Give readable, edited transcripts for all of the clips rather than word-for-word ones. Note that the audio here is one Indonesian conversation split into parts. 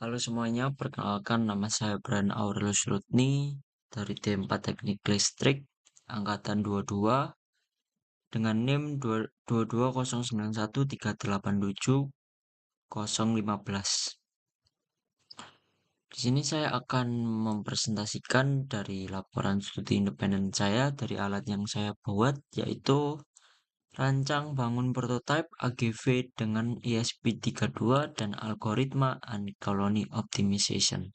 Halo semuanya, perkenalkan nama saya Brian Aurelius Rudni dari D4 Teknik Listrik angkatan 22 dengan NIM 220913870015. Di sini saya akan mempresentasikan dari laporan studi independen saya dari alat yang saya buat, yaitu rancang bangun prototipe AGV dengan ESP32 dan algoritma Anti-Colony Optimization.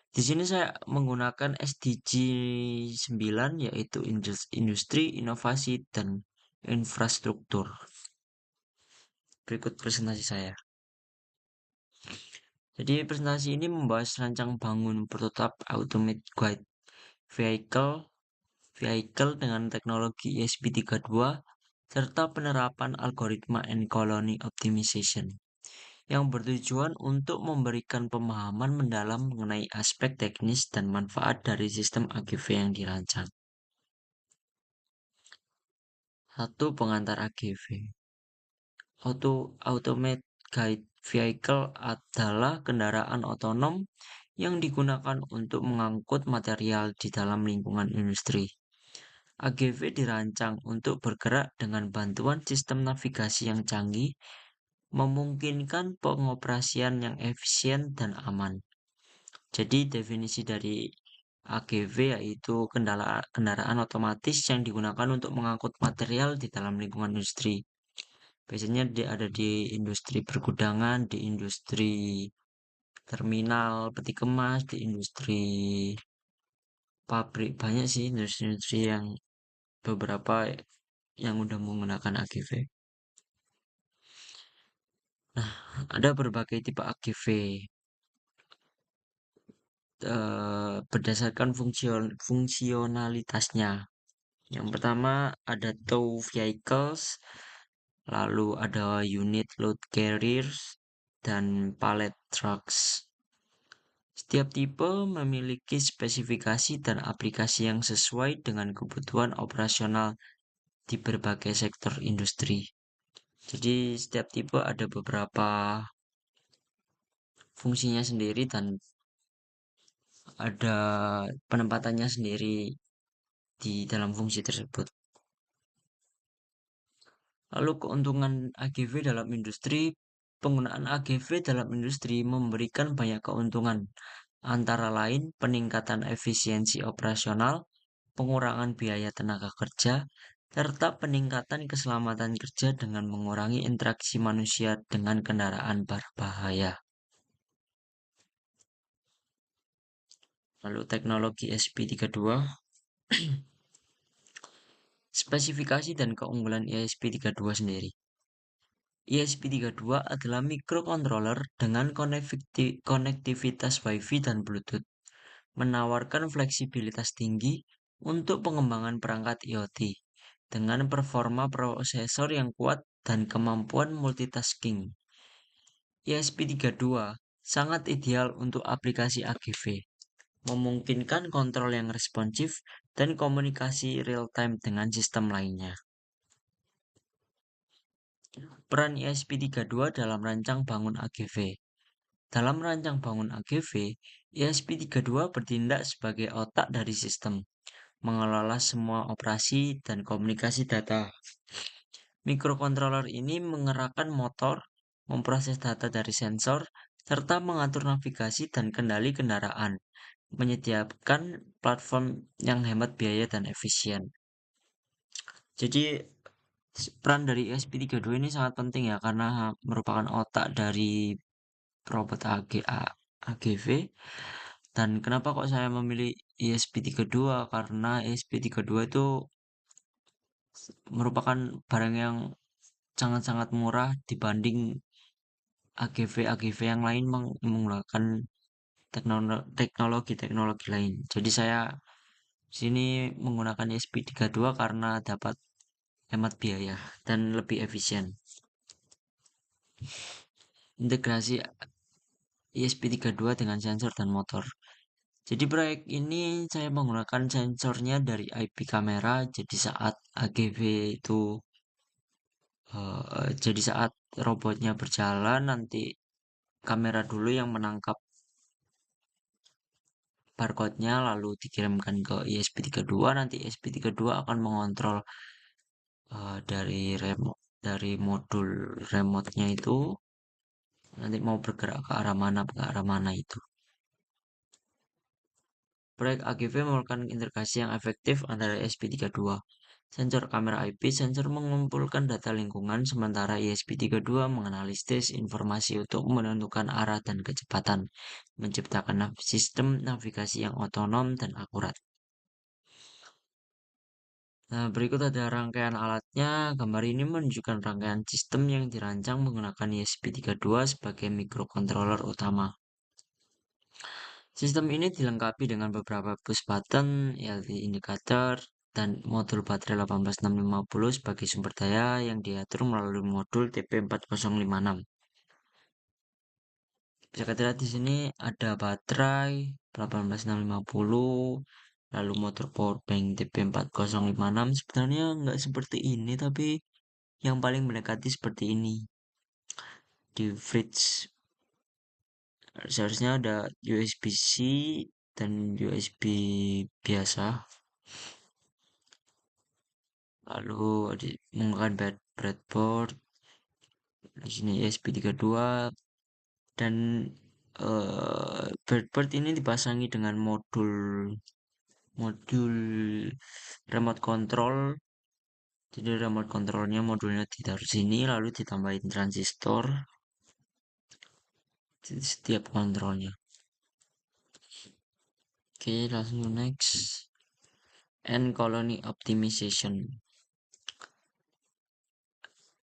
Di sini saya menggunakan SDG 9, yaitu industri, inovasi, dan infrastruktur. Berikut presentasi saya. Jadi presentasi ini membahas rancang bangun prototipe Automated Guide Vehicle dengan teknologi ESP32 serta penerapan algoritma N-Colony Optimization yang bertujuan untuk memberikan pemahaman mendalam mengenai aspek teknis dan manfaat dari sistem AGV yang dirancang. 1. Pengantar AGV. Automated Guide Vehicle adalah kendaraan otonom yang digunakan untuk mengangkut material di dalam lingkungan industri. AGV dirancang untuk bergerak dengan bantuan sistem navigasi yang canggih, memungkinkan pengoperasian yang efisien dan aman. Jadi definisi dari AGV yaitu kendaraan otomatis yang digunakan untuk mengangkut material di dalam lingkungan industri. Biasanya dia ada di industri pergudangan, di industri terminal peti kemas, di industri pabrik. Banyak sih industri-industri yang beberapa yang udah menggunakan AGV. Nah, ada berbagai tipe AGV. Berdasarkan fungsionalitasnya. Yang pertama ada tow vehicles, lalu ada unit load carriers, dan pallet trucks. Setiap tipe memiliki spesifikasi dan aplikasi yang sesuai dengan kebutuhan operasional di berbagai sektor industri. Jadi setiap tipe ada beberapa fungsinya sendiri dan ada penempatannya sendiri di dalam fungsi tersebut. Lalu keuntungan AGV dalam industri. Penggunaan AGV dalam industri memberikan banyak keuntungan, antara lain peningkatan efisiensi operasional, pengurangan biaya tenaga kerja, serta peningkatan keselamatan kerja dengan mengurangi interaksi manusia dengan kendaraan berbahaya. Lalu teknologi ESP32. Spesifikasi dan keunggulan ESP32 sendiri. ESP32 adalah microcontroller dengan konektivitas Wi-Fi dan Bluetooth, menawarkan fleksibilitas tinggi untuk pengembangan perangkat IoT dengan performa prosesor yang kuat dan kemampuan multitasking. ESP32 sangat ideal untuk aplikasi AGV, memungkinkan kontrol yang responsif dan komunikasi real-time dengan sistem lainnya. Peran ESP32 dalam rancang bangun AGV. Dalam rancang bangun AGV, ESP32 bertindak sebagai otak dari sistem, mengelola semua operasi dan komunikasi data. Mikrokontroler ini mengerahkan motor, memproses data dari sensor, serta mengatur navigasi dan kendali kendaraan, menyediakan platform yang hemat biaya dan efisien. Jadi peran dari ESP32 ini sangat penting ya, karena merupakan otak dari robot AGV. Dan kenapa kok saya memilih ESP32? Karena ESP32 itu merupakan barang yang sangat-sangat murah dibanding AGV yang lain menggunakan teknologi lain. Jadi saya sini menggunakan ESP32 karena dapat hemat biaya dan lebih efisien. Integrasi ESP32 dengan sensor dan motor. Jadi proyek ini saya menggunakan sensornya dari IP kamera. Jadi saat AGV itu jadi saat robotnya berjalan nanti kamera dulu yang menangkap barcode-nya lalu dikirimkan ke ESP32. Nanti ESP32 akan mengontrol dari modul remote-nya itu nanti mau bergerak ke arah mana itu. Proyek AGV merupakan integrasi yang efektif antara ESP32. Sensor kamera IP sensor mengumpulkan data lingkungan sementara ESP32 menganalisis informasi untuk menentukan arah dan kecepatan, menciptakan sistem navigasi yang otonom dan akurat. Nah, berikut ada rangkaian alatnya. Gambar ini menunjukkan rangkaian sistem yang dirancang menggunakan ESP32 sebagai microcontroller utama. Sistem ini dilengkapi dengan beberapa push button, LED indicator, dan modul baterai 18650 sebagai sumber daya yang diatur melalui modul TP4056. Bisa kita lihat di sini ada baterai 18650, lalu motor power bank TP4056. Sebenarnya nggak seperti ini, tapi yang paling mendekati seperti ini. Di fridge seharusnya ada USB-C dan USB biasa. Lalu menggunakan breadboard di sini ESP32 dan breadboard ini dipasangi dengan modul remote control. Jadi remote controlnya modulnya ditaruh sini lalu ditambahin transistor di setiap kontrolnya. Oke, langsung next. End colony optimization.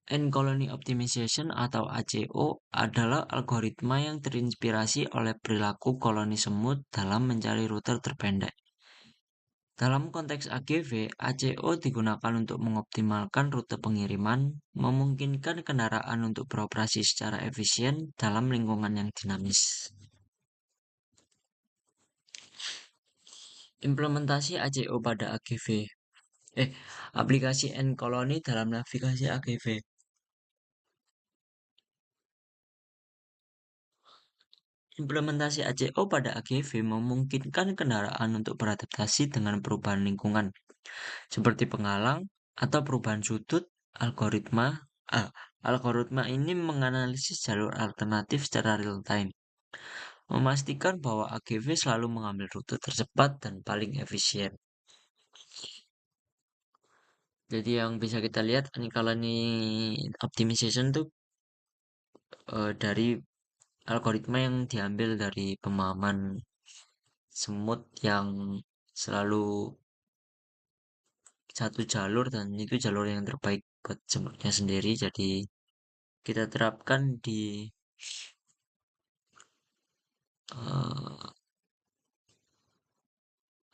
End colony optimization atau ACO adalah algoritma yang terinspirasi oleh perilaku koloni semut dalam mencari rute terpendek. Dalam konteks AGV, ACO digunakan untuk mengoptimalkan rute pengiriman, memungkinkan kendaraan untuk beroperasi secara efisien dalam lingkungan yang dinamis. Implementasi ACO pada AGV. Aplikasi End colony dalam navigasi AGV. Implementasi ACO pada AGV memungkinkan kendaraan untuk beradaptasi dengan perubahan lingkungan, seperti penghalang atau perubahan sudut. Algoritma ini menganalisis jalur alternatif secara real time, memastikan bahwa AGV selalu mengambil rute tercepat dan paling efisien. Jadi yang bisa kita lihat kalau ini optimization tuh dari algoritma yang diambil dari pemahaman semut yang selalu satu jalur dan itu jalur yang terbaik buat semutnya sendiri. Jadi kita terapkan di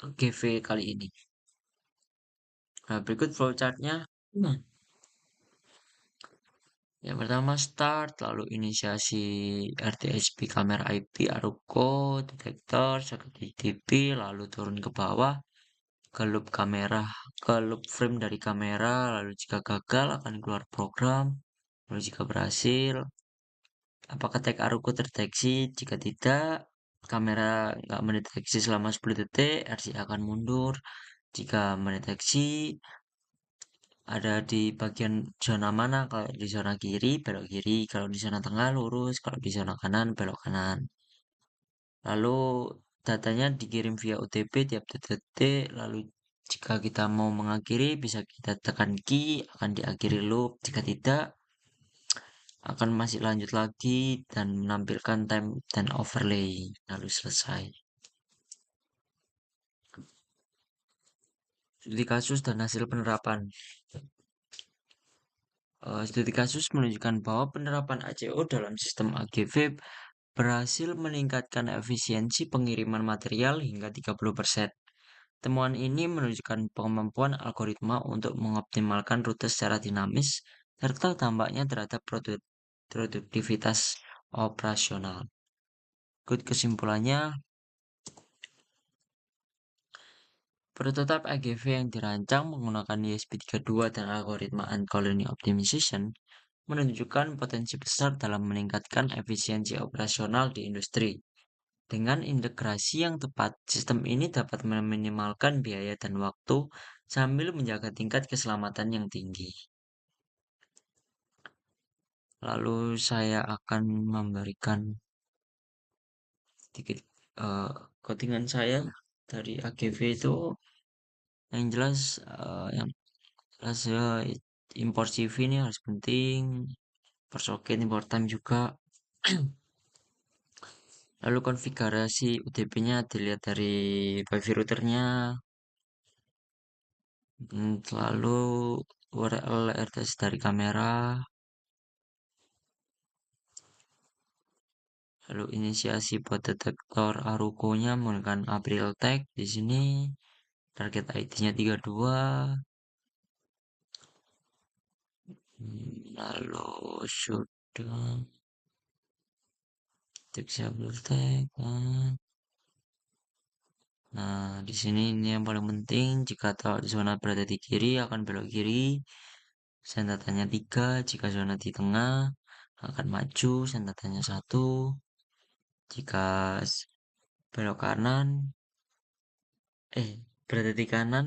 GV kali ini. Nah, berikut flowchartnya. Nah, yang pertama start, lalu inisiasi RTSP kamera IP, Aruko, detektor, CCTV, lalu turun ke bawah ke loop kamera, ke loop frame dari kamera, lalu jika gagal akan keluar program, lalu jika berhasil, apakah tag Aruko terdeteksi? Jika tidak, kamera nggak mendeteksi selama 10 detik, RC akan mundur. Jika mendeteksi, ada di bagian zona mana? Kalau di zona kiri, belok kiri. Kalau di zona tengah, lurus. Kalau di zona kanan, belok kanan. Lalu datanya dikirim via OTP tiap detik. Lalu jika kita mau mengakhiri, bisa kita tekan key, akan diakhiri loop. Jika tidak, akan masih lanjut lagi dan menampilkan time dan overlay. Lalu selesai. Studi kasus dan hasil penerapan. Studi kasus menunjukkan bahwa penerapan ACO dalam sistem AGV berhasil meningkatkan efisiensi pengiriman material hingga 30%. Temuan ini menunjukkan kemampuan algoritma untuk mengoptimalkan rute secara dinamis serta dampaknya terhadap produktivitas operasional. Ikut kesimpulannya, prototipe AGV yang dirancang menggunakan ESP32 dan algoritma Uncolony Optimization menunjukkan potensi besar dalam meningkatkan efisiensi operasional di industri. Dengan integrasi yang tepat, sistem ini dapat meminimalkan biaya dan waktu sambil menjaga tingkat keselamatan yang tinggi. Lalu saya akan memberikan sedikit eh, codingan saya dari AGV itu yang jelas ya impor CV ini harus penting, persoket import time juga. Lalu konfigurasi UDP-nya dilihat dari wifi routernya. Lalu URL RTS dari kamera. Lalu inisiasi buat detektor Aruko-nya menggunakan April Tag di sini. Target ID-nya 32. Lalu sudah disable tag kan. Nah, di sini ini yang paling penting, jika zona berada di kiri akan belok kiri. Senjatanya 3, jika zona di tengah akan maju, senjatanya 1. Jika belok kanan, eh berada di kanan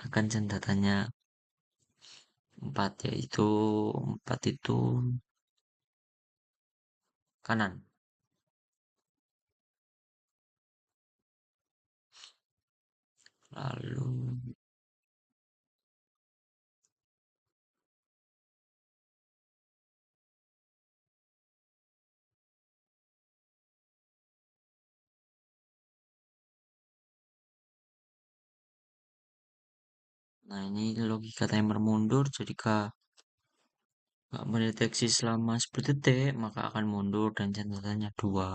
akan senjatanya 4, yaitu 4 itu kanan. Lalu, nah ini logika timer mundur, jika nggak mendeteksi selama 10 detik, maka akan mundur dan catatannya 2.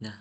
Nah,